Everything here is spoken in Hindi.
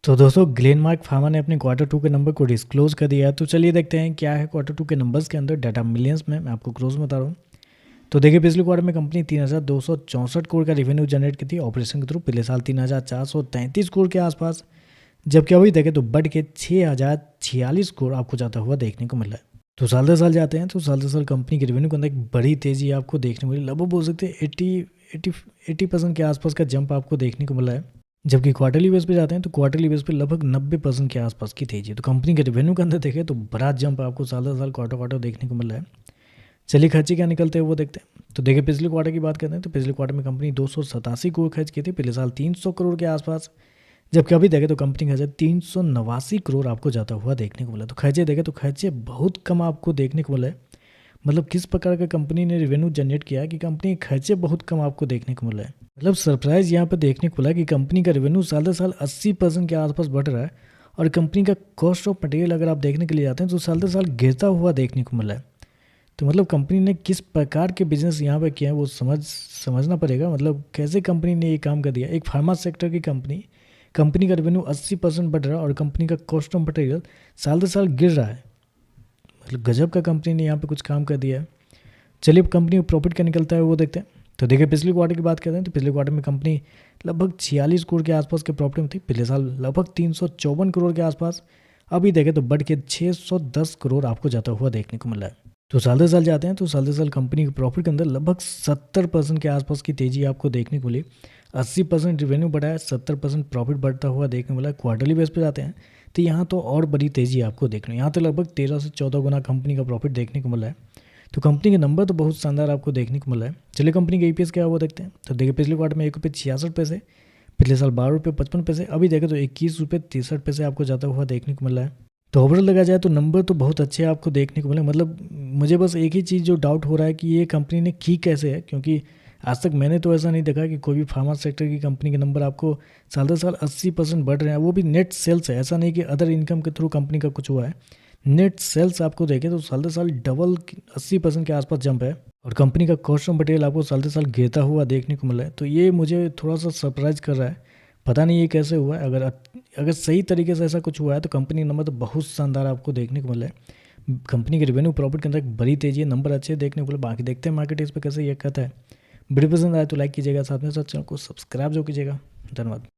तो दोस्तों ग्लेनमार्क फार्मा ने अपने क्वार्टर 2 के नंबर को डिस्क्लोज कर दिया है। तो चलिए देखते हैं क्या है क्वार्टर 2 के नंबर्स के अंदर डाटा मिलियंस में। मैं आपको क्लोज बता रहा हूँ। तो देखिए पिछले क्वार्टर में कंपनी 3,264 करोड़ का रेवेन्यू जनरेट की थी ऑपरेशन के थ्रू। पिछले साल 3,433 करोड़ के आसपास, जबकि अभी देखें तो बढ़ के 6,046 करोड़ आपको जाता हुआ देखने को मिला है। तो साल दर साल जाते हैं तो साल दर साल कंपनी के रेवेन्यू के अंदर एक बड़ी तेजी आपको देखने को मिली। लगभग बोल सकते हैं 80% के आसपास का जंप आपको देखने को मिला है। जबकि क्वार्टरली बेस पे जाते हैं तो क्वार्टरली बेस पे लगभग 90% के आसपास की तेजी है। तो कंपनी के रेवेन्यू के अंदर देखें तो बड़ा जंप आपको साल दर साल क्वार्टर क्वार्टर देखने को मिल रहा है। चलिए खर्चे क्या निकलते हैं वो देखते हैं। तो देखिए पिछले क्वार्टर की बात करते हैं तो पिछले क्वार्टर में कंपनी 287 करोड़ खर्च की थी। पिछले साल 300 करोड़ के आसपास, जबकि अभी देखें तो कंपनी खर्चे 389 करोड़ आपको जाता हुआ देखने को मिला। तो खर्चे देखें तो खर्चे बहुत कम आपको देखने को मिला है। मतलब किस प्रकार का कंपनी ने रेवेन्यू जनरेट किया है कि कंपनी के खर्चे बहुत कम आपको देखने को मिला है। मतलब सरप्राइज यहाँ पर देखने को मिला कि कंपनी का रेवेन्यू साल दर साल 80% के आसपास बढ़ रहा है और कंपनी का कॉस्ट ऑफ मटेरियल अगर आप देखने के लिए जाते हैं तो साल दर साल गिरता हुआ देखने को मिला है। तो मतलब कंपनी ने किस प्रकार के बिजनेस यहाँ पे किया है वो समझना पड़ेगा। मतलब कैसे कंपनी ने ये काम कर दिया। एक फार्मा सेक्टर की कंपनी का रेवेन्यू 80% बढ़ रहा है और कंपनी का कॉस्ट ऑफ मटेरियल साल दर साल गिर रहा है। मतलब गजब का कंपनी ने यहाँ पे कुछ काम कर दिया है। चलिए कंपनी को प्रॉफिट क्या निकलता है वो देखते हैं। तो देखिए पिछले क्वार्टर की बात करते हैं तो पिछले क्वार्टर में कंपनी लगभग 46 करोड़ के आसपास के प्रॉफिट में थी। पिछले साल लगभग 354 करोड़ के आसपास, अभी देखें तो बढ़ के 610 करोड़ आपको जाता हुआ देखने को मिला है। तो साल दर साल जाते हैं तो साल दर साल कंपनी के प्रॉफिट के अंदर लगभग 70% के आसपास की तेजी आपको देखने को मिली। 80% रेवेन्यू बढ़ा है, 70% प्रॉफिट बढ़ता हुआ देखने को मिला। क्वार्टरली बेस पे जाते हैं तो यहाँ तो और बड़ी तेजी आपको देखने, यहाँ तो लगभग 13 से 14 गुना कंपनी का प्रॉफिट देखने को मिला है। तो कंपनी के नंबर तो बहुत शानदार आपको देखने को मिला है। चलिए कंपनी के ईपीएस क्या है वो देखते हैं। तो देखिए पिछले क्वार्टर में ₹1.66, पिछले साल ₹12.55, अभी देखें तो ₹21.63 आपको जाता हुआ देखने को मिला है। तो ओवरऑल लगा जाए तो नंबर तो बहुत अच्छे आपको देखने को मिले। मतलब मुझे बस एक ही चीज़ जो डाउट हो रहा है कि ये कंपनी ने की कैसे है, क्योंकि आज तक मैंने तो ऐसा नहीं देखा कि कोई भी फार्मा सेक्टर की कंपनी के नंबर आपको साल दर साल 80% बढ़ रहे हैं, वो भी नेट सेल्स है। ऐसा नहीं कि अदर इनकम के थ्रू कंपनी का कुछ हुआ है। नेट सेल्स आपको देखें तो साल दर साल डबल 80% के आसपास जंप है और कंपनी का कॉस्ट ऑफ मटेरियल आपको साल दर साल गिरता हुआ देखने को मिला है। तो ये मुझे थोड़ा सा सरप्राइज कर रहा है। पता नहीं ये कैसे हुआ है। अगर सही तरीके से ऐसा कुछ हुआ है तो कंपनी का नंबर तो बहुत शानदार आपको देखने को मिला है। कंपनी के रेवेन्यू प्रॉफिट के अंदर एक बड़ी तेजी है, नंबर अच्छे देखने को मिले। बाकी देखते हैं मार्केट इस पर कैसे ये कहता है। वीडियो पसंद आए तो लाइक कीजिएगा, साथ में साथ चैनल को सब्सक्राइब जो कीजिएगा। धन्यवाद।